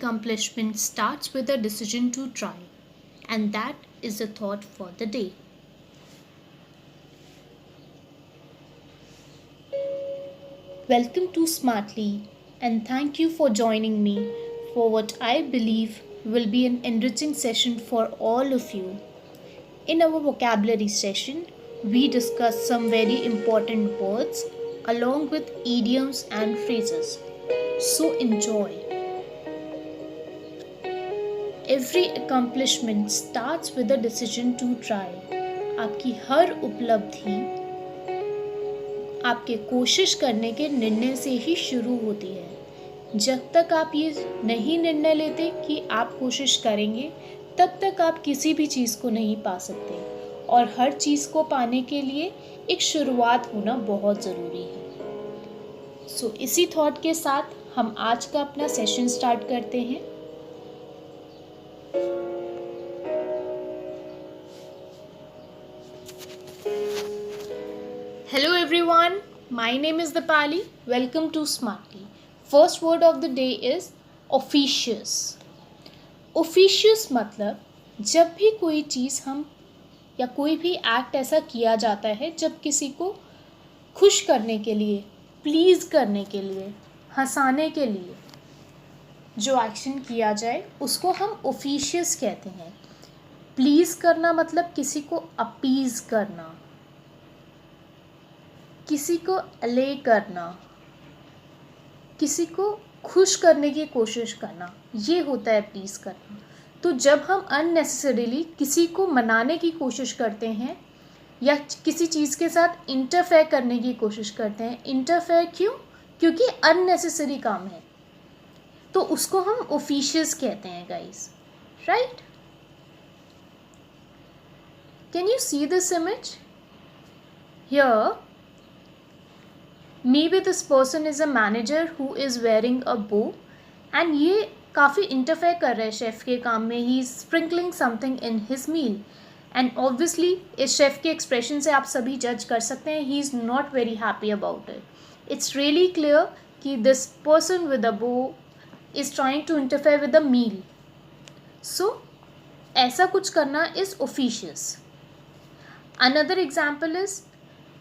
accomplishment starts with a decision to try, and that is the thought for the day. Welcome to Smartly, and thank you for joining me for what I believe will be an enriching session for all of you. In our vocabulary session, we discuss some very important words along with idioms and phrases. So enjoy. Every accomplishment starts with a decision to try. आपकी हर उपलब्धि आपके कोशिश करने के निर्णय से ही शुरू होती है। जब तक आप ये नहीं निर्णय लेते कि आप कोशिश करेंगे, तब तक आप किसी भी चीज़ को नहीं पा सकते, और हर चीज़ को पाने के लिए एक शुरुआत होना बहुत ज़रूरी है। सो इसी थॉट के साथ हम आज का अपना सेशन स्टार्ट करते हैं। Hello everyone, my name is Dipali. Welcome to Smartly. First word of the day is officious. Officious मतलब जब भी कोई चीज़ हम या कोई भी एक्ट ऐसा किया जाता है जब किसी को खुश करने के लिए, प्लीज़ करने के लिए, हंसाने के लिए जो एक्शन किया जाए उसको हम ऑफिशियस कहते हैं। प्लीज़ करना मतलब किसी को अपीज़ करना, किसी को अले करना, किसी को खुश करने की कोशिश करना, ये होता है प्लीज़ करना। तो जब हम अननेसेसरीली किसी को मनाने की कोशिश करते हैं या किसी चीज़ के साथ इंटरफेयर करने की कोशिश करते हैं, इंटरफेयर क्यों? क्योंकि अननेसेसरी काम है, तो उसको हम ऑफिशियस कहते हैं guys, right? Can you see this image here? Maybe this person is a manager who is wearing a bow and ये काफ़ी इंटरफेयर कर रहा है शेफ़ के काम में. He is sprinkling something in his meal and obviously इस chef के एक्सप्रेशन से आप सभी जज कर सकते हैं he is not very happy about it. It's really clear कि this person with a bow is trying to interfere with the meal. So ऐसा कुछ करना is officious. Another example is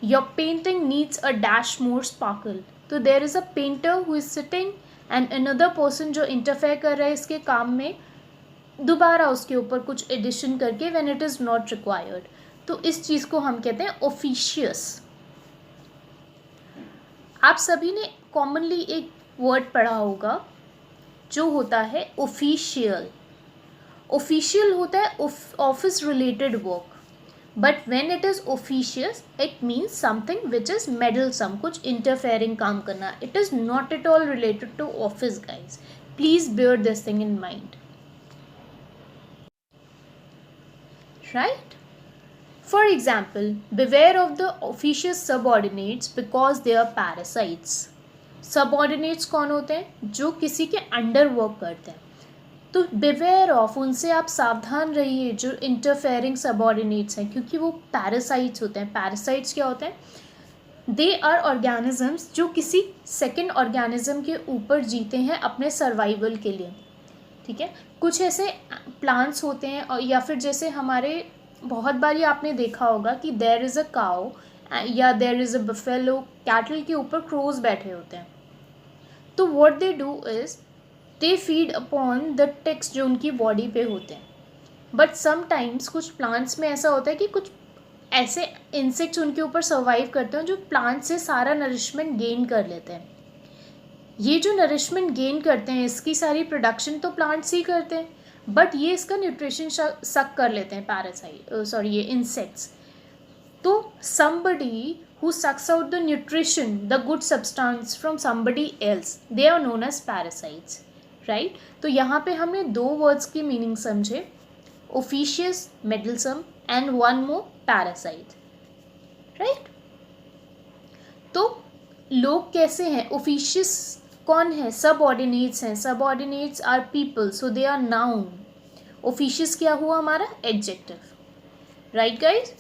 your painting needs a dash more sparkle. तो there is a painter who is sitting and another person जो interfere कर रहा है इसके काम में, दोबारा उसके ऊपर कुछ एडिशन करके when it is not required. तो इस चीज़ को हम कहते हैं officious. आप सभी ने commonly एक word पढ़ा होगा जो होता है official. Official होता है office related work. But when it is officious, it means something which is meddlesome, कुछ interfering काम करना. It is not at all related to office, guys. Please bear this thing in mind. Right? For example, beware of the officious subordinates because they are parasites. Subordinates कौन होते हैं? जो किसी के under work करते हैं. तो बिवेयर ऑफ, उनसे आप सावधान रहिए जो इंटरफेयरिंग सबऑर्डिनेट्स हैं, क्योंकि वो पैरासाइट्स होते हैं. पैरासाइट्स क्या होते हैं? दे आर ऑर्गेनिजम्स जो किसी सेकंड ऑर्गेनिज्म के ऊपर जीते हैं अपने सर्वाइवल के लिए. ठीक है, कुछ ऐसे प्लांट्स होते हैं, और या फिर जैसे हमारे बहुत बार आपने देखा होगा कि देयर इज़ अ काउ या there is a buffalo, cattle के ऊपर क्रोज बैठे होते हैं. तो what they do is they feed upon the ticks जो उनकी बॉडी पे होते हैं. बट समटाइम्स कुछ प्लांट्स में ऐसा होता है कि कुछ ऐसे इंसेक्ट्स उनके ऊपर सर्वाइव करते हैं जो प्लांट से सारा नरिशमेंट गेन कर लेते हैं. ये जो नरिशमेंट गेन करते हैं इसकी सारी प्रोडक्शन तो प्लांट्स ही करते हैं, बट ये इसका न्यूट्रिशन सक कर लेते हैं पैरासाइट ये इंसेक्ट्स. तो somebody who sucks out the nutrition, the good substance from somebody else, they are known as parasites. Right? तो यहाँ पे हमने दो वर्ड्स की मीनिंग समझे, officious, meddlesome and one more parasite. Right? तो लोग कैसे हैं? ऑफिशियस कौन है? सबऑर्डिनेट्स हैं. Subordinates are people, so they are noun. Officious क्या हुआ हमारा? Adjective. Right guys?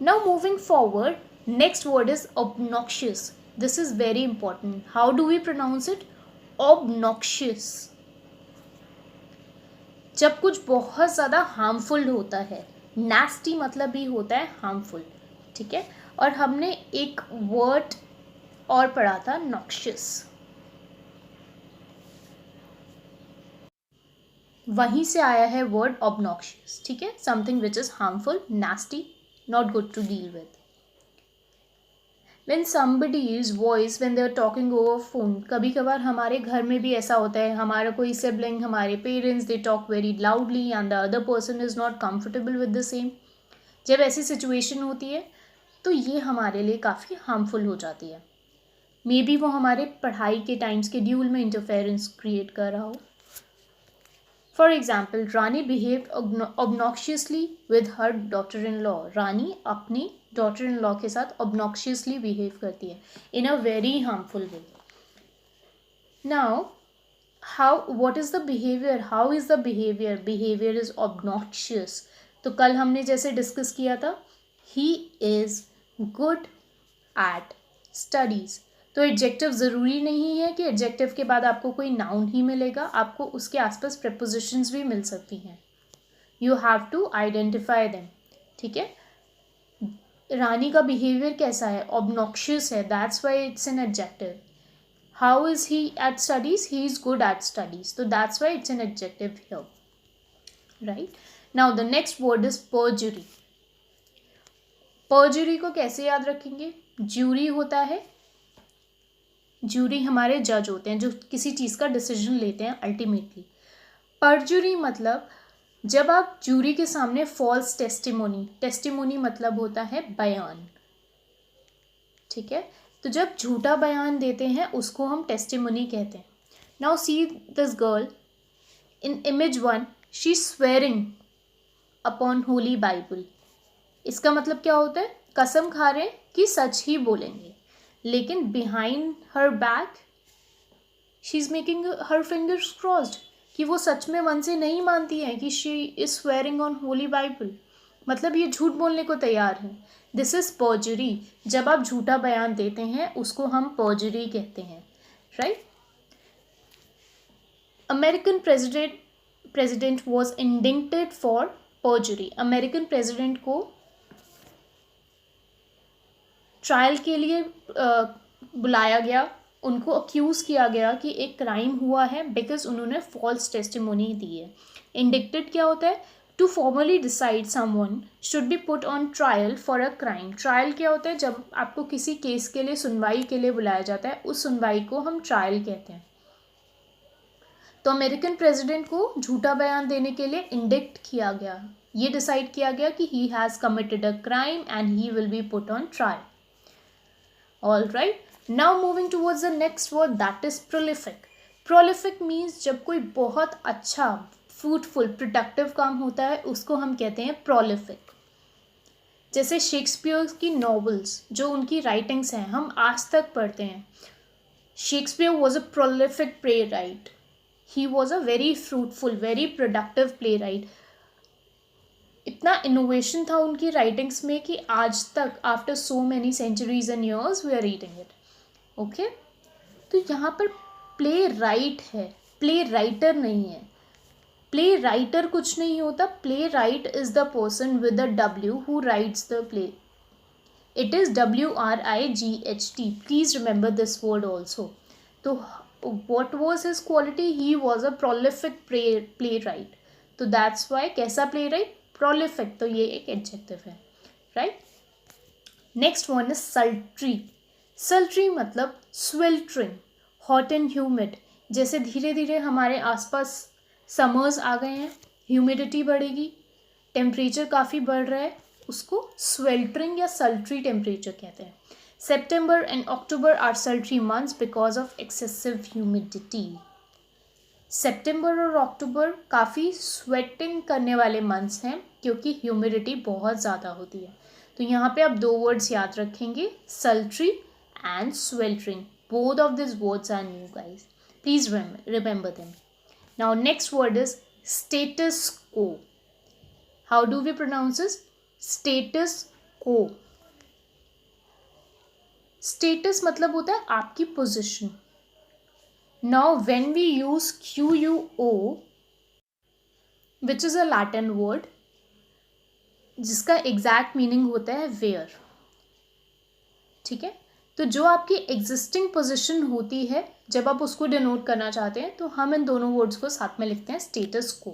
Now moving forward, next word is obnoxious. This is very important. How do we pronounce it? Obnoxious. जब कुछ बहुत ज़्यादा हार्मफुल होता है, नास्टी मतलब भी होता है हार्मफुल, ठीक है। और हमने एक वर्ड और पढ़ा था, नॉक्शियस, वहीं से आया है वर्ड ऑब्नॉक्शियस, ठीक है। Something which is harmful, nasty, not good to deal with. When somebody's voice when they are talking over phone, कभी कभार हमारे घर में भी ऐसा होता है, हमारा कोई सिबलिंग, हमारे parents, they talk very loudly and the other person is not comfortable with the same. जब ऐसी सिचुएशन होती है तो ये हमारे लिए काफ़ी हार्मफुल हो जाती है। मे बी वो हमारे पढ़ाई के टाइम स्केड्यूल में इंटरफेरेंस क्रिएट कर रहा हो। For example, Rani behaved obnoxiously with her daughter in law। रानी अपनी डॉटर इन लॉ के साथ obnoxiously बिहेव करती है in a very harmful way. Now what is the behavior, how is the behavior is obnoxious। तो कल हमने जैसे discuss किया था, he is good at studies। तो एडजेक्टिव ज़रूरी नहीं है कि एडजेक्टिव के बाद आपको कोई नाउन ही मिलेगा, आपको उसके आसपास प्रेपोजिशंस भी मिल सकती हैं। You have to identify them, ठीक है। रानी का बिहेवियर कैसा है, ऑब्नॉक्शियस है, that's why it's an adjective. How is he at studies, he is good at studies, तो that's why it's an adjective here, right. Now the next word is perjury. Perjury को कैसे याद रखेंगे, jury होता है, jury हमारे जज होते हैं जो किसी चीज़ का डिसीजन लेते हैं अल्टीमेटली। परजुरी मतलब जब आप ज्यूरी के सामने फॉल्स टेस्टिमोनी मतलब होता है बयान, ठीक है। तो जब झूठा बयान देते हैं उसको हम टेस्टिमोनी कहते हैं। Now see this girl in image 1, she swearing upon Holi Bible. इसका मतलब क्या होता है, कसम खा रहे हैं कि सच ही बोलेंगे, लेकिन behind her back she is making her fingers crossed, कि वो सच में मन से नहीं मानती हैं कि she is swearing on Holi Bible, मतलब ये झूठ बोलने को तैयार है। This is पर्जरी। जब आप झूठा बयान देते हैं उसको हम पर्जरी कहते हैं, right. American president was indicted for पर्जरी। American president को ट्रायल के लिए बुलाया गया, उनको अक्यूज़ किया गया कि एक क्राइम हुआ है बिकॉज उन्होंने फॉल्स टेस्टिमोनी दी है। इंडिक्टेड क्या होता है, to formally decide someone should be put on trial for a crime. Trial क्या होता है, जब आपको किसी केस के लिए सुनवाई के लिए बुलाया जाता है, उस सुनवाई को हम ट्रायल कहते हैं। तो अमेरिकन प्रेसिडेंट को झूठा बयान देने के लिए इंडिक्ट किया गया, ये डिसाइड किया गया कि he has committed a crime and he will be put on trial. All right, now moving towards the next word, that is prolific। prolific means जब कोई बहुत अच्छा fruitful प्रोडक्टिव काम होता है उसको हम कहते हैं prolific। जैसे शेक्सपियर की नॉवेल्स जो उनकी राइटिंग्स हैं हम आज तक पढ़ते हैं। Shakespeare was a prolific playwright, he was a very fruitful very productive playwright। इतना इनोवेशन था उनकी राइटिंग्स में कि आज तक after so many centuries and years we are reading it, okay. तो यहाँ पर प्ले राइट है, प्ले राइटर नहीं है। प्ले राइटर कुछ नहीं होता, playwright is the person with the W who writes the play. It is WRIGHT, please remember this word also. तो what was his quality, he was a prolific playwright. तो that's Y कैसा play right, prolific, तो ये एक adjective है, right. Next one is सल्ट्री। सल्ट्री मतलब sweltering, hot and humid. जैसे धीरे धीरे हमारे आसपास समर्स आ गए हैं, ह्यूमिडिटी बढ़ेगी, टेम्परेचर काफ़ी बढ़ रहा है, उसको स्वेल्टरिंग या सल्ट्री टेम्परेचर कहते हैं। September and October are sultry months because of excessive humidity। सितंबर और अक्टूबर काफ़ी स्वेटिंग करने वाले मंथ्स हैं क्योंकि ह्यूमिडिटी बहुत ज़्यादा होती है। तो यहाँ पे आप दो वर्ड्स याद रखेंगे, sultry and sweltering. Both of this words are new guys, please remember them. Now next word is status quo. How do we pronounce this, status quo. Status मतलब होता है आपकी position. Now when we use QUO, which is a Latin word जिसका exact meaning होता है where. ठीक है, तो जो आपकी एग्जिस्टिंग पोजिशन होती है जब आप उसको डिनोट करना चाहते हैं तो हम इन दोनों वर्ड्स को साथ में लिखते हैं स्टेटस को.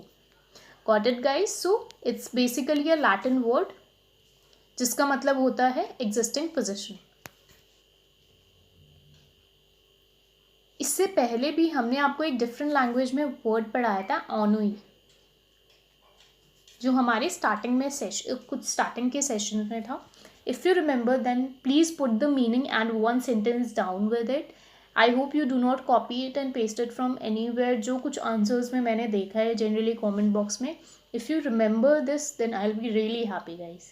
Got it guys? So it's basically a Latin word जिसका मतलब होता है एग्जिस्टिंग पोजिशन. इससे पहले भी हमने आपको एक डिफरेंट लैंग्वेज में वर्ड पढ़ाया था ऑनुई, जो हमारे स्टार्टिंग में कुछ स्टार्टिंग के सेशन में था. If you remember then please put the meaning and one sentence down with it. I hope you do not copy it and paste it from anywhere. जो कुछ आंसर्स में मैंने देखा है जनरली कॉमेंट बॉक्स में, if you remember this then I will be really happy guys.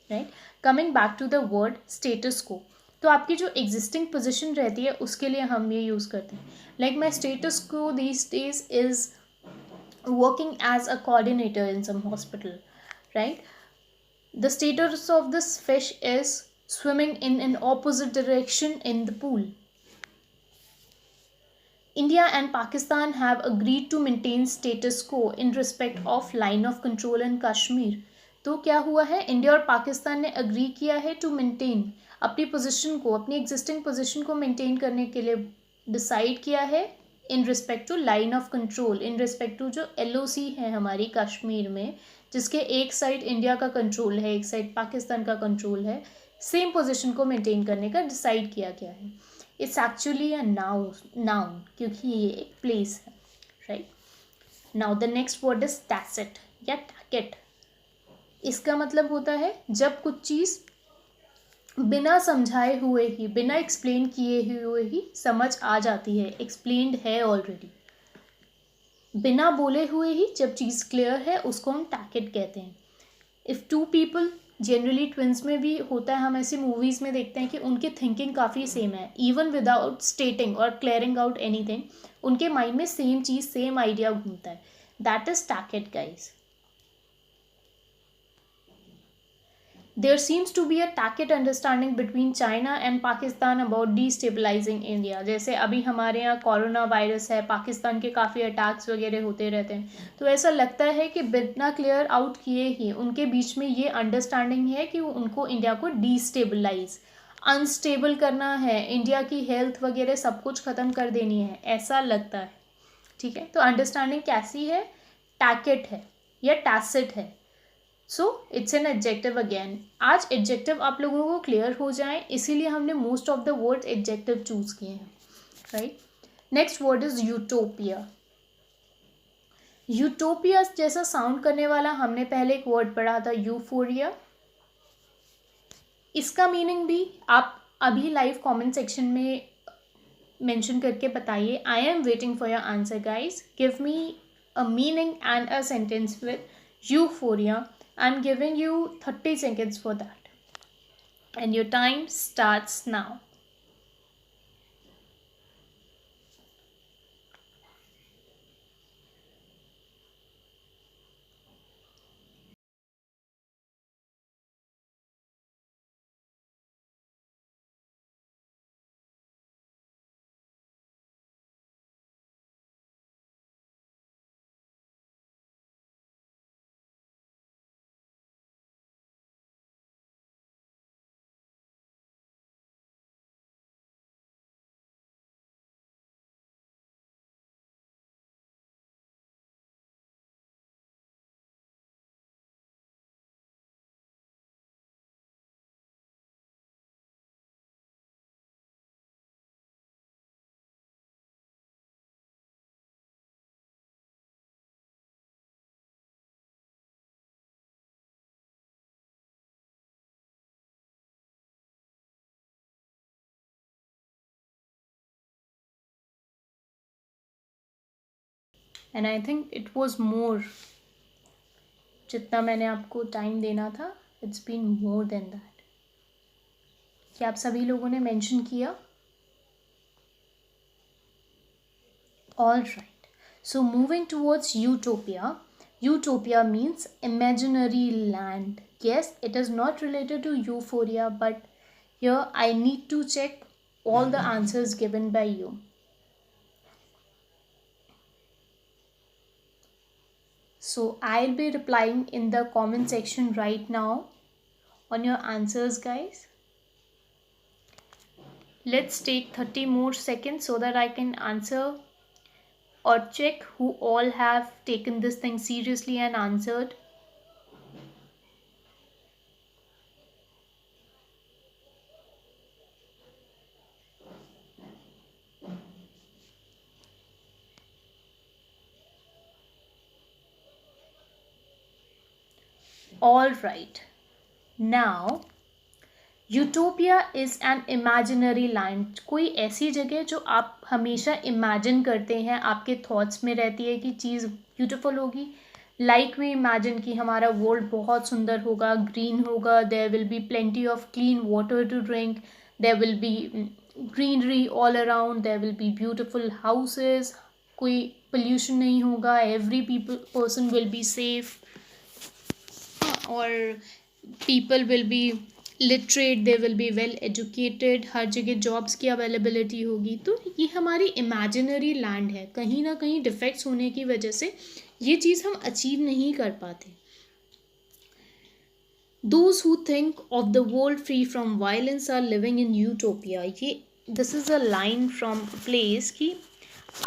Right, coming back to the word status को. तो आपकी जो एग्जिस्टिंग पोजिशन रहती है उसके लिए हम ये यूज़ करते हैं. लाइक माई स्टेटस को these days is working as a coordinator in some hospital, right? The status of this fish is swimming in an opposite direction in the pool. India and Pakistan have agreed to maintain status quo in respect of line of control in Kashmir. तो क्या हुआ है, India और पाकिस्तान ने agree किया है to maintain अपनी position को, अपनी एग्जिस्टिंग पोजीशन को मेंटेन करने के लिए डिसाइड किया है in respect to line of control, in respect to जो LOC है हमारी कश्मीर में, जिसके एक साइड इंडिया का कंट्रोल है, एक साइड पाकिस्तान का कंट्रोल है, सेम पोजीशन को मेंटेन करने का डिसाइड किया गया है. इट्स एक्चुअली अ नाउन क्योंकि ये एक प्लेस है. Right, now the next word is tacit या टैकेट. इसका मतलब होता है जब कुछ चीज़ बिना समझाए हुए ही, बिना एक्सप्लेन किए हुए ही समझ आ जाती है, एक्सप्लेन्ड है ऑलरेडी. बिना बोले हुए ही जब चीज़ क्लियर है उसको हम टैकेट कहते हैं. If two people, generally twins में भी होता है, हम ऐसी मूवीज़ में देखते हैं कि उनकी थिंकिंग काफ़ी सेम है, इवन विदाउट स्टेटिंग और क्लियरिंग आउट एनीथिंग, उनके माइंड में सेम चीज़, सेम आइडिया घूमता है. That is tacit guys. There seems to be a tacit understanding between China and Pakistan about destabilizing India. जैसे अभी हमारे यहाँ कोरोना वायरस है, पाकिस्तान के काफ़ी अटैक्स वगैरह होते रहते हैं, तो ऐसा लगता है कि बिना क्लियर आउट किए ही उनके बीच में ये अंडरस्टैंडिंग है कि उनको इंडिया को डिस्टेबलाइज, अनस्टेबल करना है, इंडिया की हेल्थ वगैरह सब कुछ ख़त्म कर देनी है, ऐसा लगता है. ठीक है, तो अंडरस्टैंडिंग कैसी है, टैकेट है या टैसिट है. So it's an adjective again. आज एडजेक्टिव आप लोगों को क्लियर हो जाए इसीलिए हमने most of the words adjective choose किए हैं. Right, next word is utopia. Utopia जैसा साउंड करने वाला हमने पहले एक वर्ड पढ़ा था, यूफोरिया. इसका मीनिंग भी आप अभी लाइव कमेंट सेक्शन में मेंशन करके बताइए. I am waiting for your answer guys. Give me a meaning and a sentence with euphoria. I'm giving you 30 seconds for that. And your time starts now. And I think it was more. जितना मैंने आपको time देना था, it's been more than that. क्या आप सभी लोगों ने मेंशन किया? All right. So moving towards utopia. Utopia means imaginary land. Yes, it is not related to euphoria, but here I need to check all the answers given by you. So I'll be replying in the comment section right now on your answers, guys. Let's take 30 more seconds so that I can answer or check who all have taken this thing seriously and answered. All right. Now, utopia is an imaginary land, कोई ऐसी जगह जो आप हमेशा imagine करते हैं, आपके thoughts में रहती है कि चीज़ ब्यूटीफुल होगी. लाइक वी इमेजिन कि हमारा वर्ल्ड बहुत सुंदर होगा, ग्रीन होगा, there will be plenty of clean water to drink, there will be greenery all around, there will be beautiful houses, कोई पोल्यूशन नहीं होगा, every person will be safe और people will be literate, they will be well educated, हर जगह jobs की availability होगी. तो ये हमारी इमेजिनरी लैंड है. कहीं ना कहीं डिफेक्ट्स होने की वजह से ये चीज़ हम अचीव नहीं कर पाते. Those who think of the world free from violence are living in utopia. ये this is a line from place कि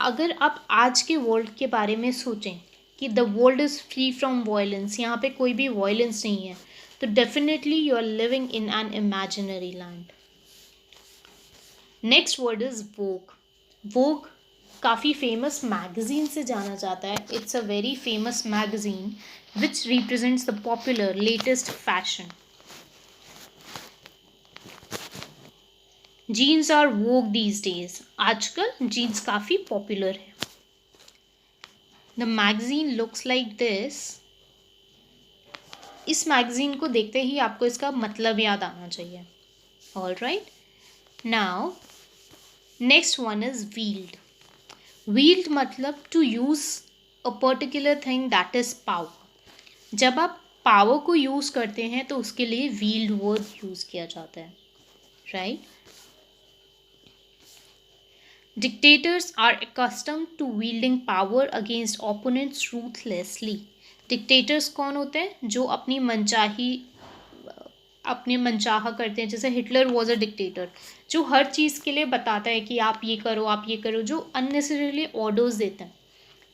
अगर आप आज के वर्ल्ड के बारे में सोचें कि the world is free from violence, यहाँ पे कोई भी वायलेंस नहीं है, तो definitely you are living in an imaginary land. Next word is vogue. Vogue काफ़ी फेमस मैगजीन से जाना जाता है. It's a very famous magazine which represents the popular latest fashion. Jeans are vogue these days. आजकल jeans काफ़ी popular है. The magazine looks like this. इस magazine को देखते ही आपको इसका मतलब याद आना चाहिए. All right. Now next one is wield. Wield मतलब to use a particular thing that is power. जब आप पावर को यूज़ करते हैं तो उसके लिए व्हील्ड वर्ड यूज़ किया जाता है. Right. Dictators are accustomed to wielding power against opponents ruthlessly. Dictators कौन होते हैं? जो अपनी मनचाहा करते हैं. जैसे हिटलर वॉज अ डिक्टेटर जो हर चीज़ के लिए बताता है कि आप ये करो, आप ये करो, जो अननेसेसरीली ऑर्डर्स देते हैं.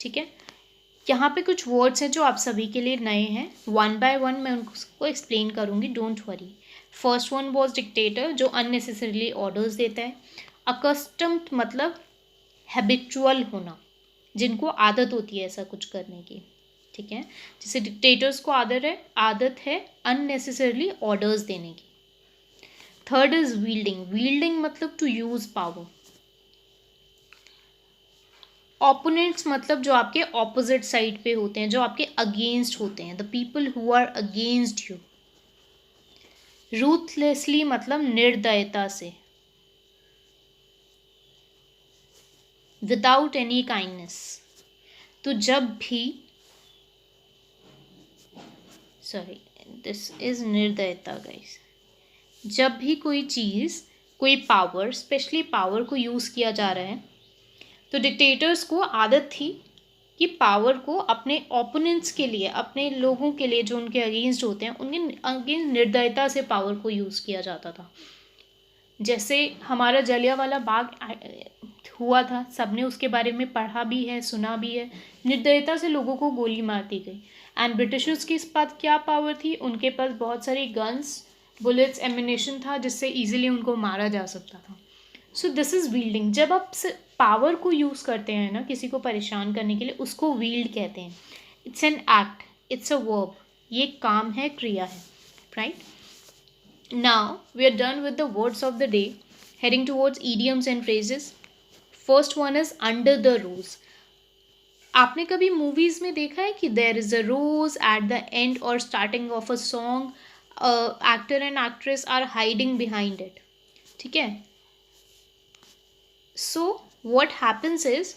ठीक है. यहाँ पे कुछ वर्ड्स हैं जो आप सभी के लिए नए हैं. वन बाय वन मैं उनको एक्सप्लेन करूँगी, don't worry. First one was dictator जो अननेसेसरीली ऑर्डर्स देता है. अकस्टम्ड मतलब हैबिचुअल होना, जिनको आदत होती है ऐसा कुछ करने की. ठीक है. जैसे डिक्टेटर्स को आदत है अननेसेसरली ऑर्डर्स देने की. Third is वील्डिंग. वील्डिंग मतलब टू यूज पावर. ओपोनेंट्स मतलब जो आपके ऑपोजिट साइड पे होते हैं, जो आपके अगेंस्ट होते हैं, the people who are against you. Ruthlessly मतलब निर्दयता से, विदाउट एनी काइंडनेस. तो जब भी दिस इज निर्दयता गाइस. जब भी कोई चीज़, कोई पावर, स्पेशली पावर को यूज़ किया जा रहा है, तो डिक्टेटर्स को आदत थी कि पावर को अपने ओपोनेंट्स के लिए, अपने लोगों के लिए जो उनके अगेंस्ट होते हैं, उनके अगेंस्ट निर्दयता से पावर को यूज़ किया जाता था. जैसे हमारा जलियांवाला बाग हुआ था, सबने उसके बारे में पढ़ा भी है, सुना भी है. निर्दयता से लोगों को गोली मार दी गई. एंड ब्रिटिशर्स के पास क्या पावर थी? उनके पास बहुत सारी गन्स, बुलेट्स, एमिनेशन था जिससे इजीली उनको मारा जा सकता था. So this is वील्डिंग. जब आप पावर को यूज़ करते हैं ना किसी को परेशान करने के लिए, उसको वील्ड कहते हैं. It's an act, it's a verb. ये काम है, क्रिया है. Right. Now we are done with the words of the day. Heading towards idioms and phrases. First one is under the rose. आपने कभी मूवीज में देखा है कि there is a rose at the end और starting of a song, actor and actress are hiding behind it. ठीक है. So what happens is,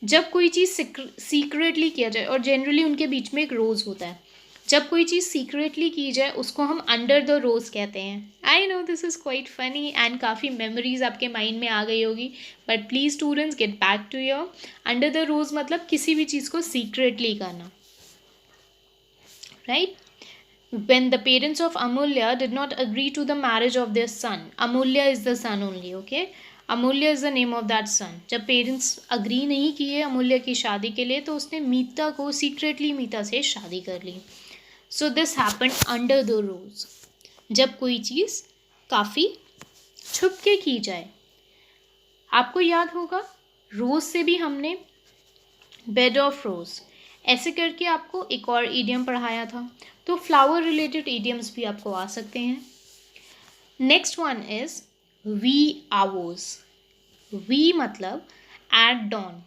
जब कोई चीज़ सीक्रेटली किया जाए, और जनरली उनके बीच में एक रोज़ होता है, जब कोई चीज़ सीक्रेटली की जाए उसको हम अंडर द रोज़ कहते हैं. I know this is quite funny and काफ़ी मेमोरीज आपके माइंड में आ गई होगी, but please students get back to your. Under the rose मतलब किसी भी चीज़ को सीक्रेटली करना. right? When the parents of Amulya did not agree to the marriage of their son, Amulya is the son only, okay? Amulya is the name of that son. जब parents agree नहीं किए अमूल्य की शादी के लिए, तो उसने मीता को सीक्रेटली मीता से शादी कर ली. So this happened under the rose. जब कोई चीज़ काफ़ी छुप के की जाए. आपको याद होगा रोज से भी हमने बेड ऑफ रोज ऐसे करके आपको एक और ईडियम पढ़ाया था. तो फ्लावर रिलेटेड ईडियम्स भी आपको आ सकते हैं. Next one is wee hours. Wee मतलब एट डॉन,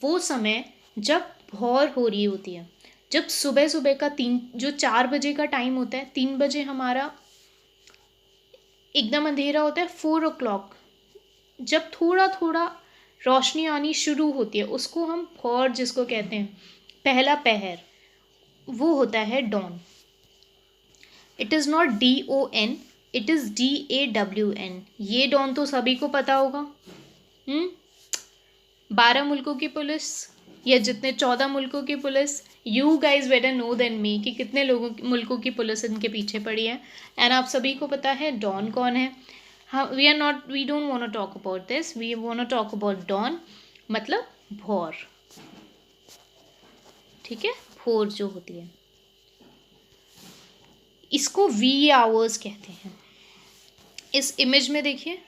वो समय जब भोर हो रही होती है. जब सुबह सुबह का 4 बजे का टाइम होता है, 3 बजे हमारा एकदम अंधेरा होता है. 4 o'clock जब थोड़ा थोड़ा रोशनी आनी शुरू होती है, उसको हम भोर जिसको कहते हैं, पहला पहर, वो होता है dawn. It is not DON, it is DAWN. ये डॉन तो सभी को पता होगा. 12 मुल्कों की पुलिस या जितने 14 मुल्कों की पुलिस, you guys better know than me कि कितने मुल्कों की पुलिस इनके पीछे पड़ी है. एंड आप सभी को पता है डॉन कौन है. हाँ, we don't want to talk about this, we want to talk about dawn, मतलब भोर. ठीक है, भोर जो होती है, इसको वी आवर्स कहते हैं. इस इमेज में देखिए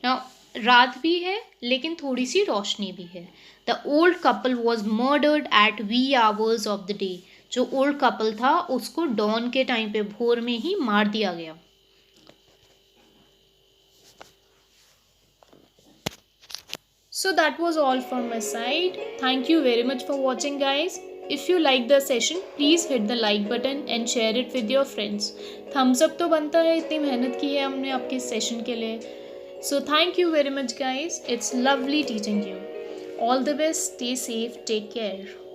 ना, रात भी है लेकिन थोड़ी सी रोशनी भी है. The old couple was murdered at wee hours of the day. जो ओल्ड कपल था उसको डॉन के टाइम पे, भोर में ही मार दिया गया. So that was all from my side. Thank you very much for watching, guys. If you like the session, please hit the like button and share it with your friends. Thumbs up तो बनता है, इतनी मेहनत की है हमने आपके session के लिए. So thank you very much, guys. It's lovely teaching you. All the best. Stay safe. Take care.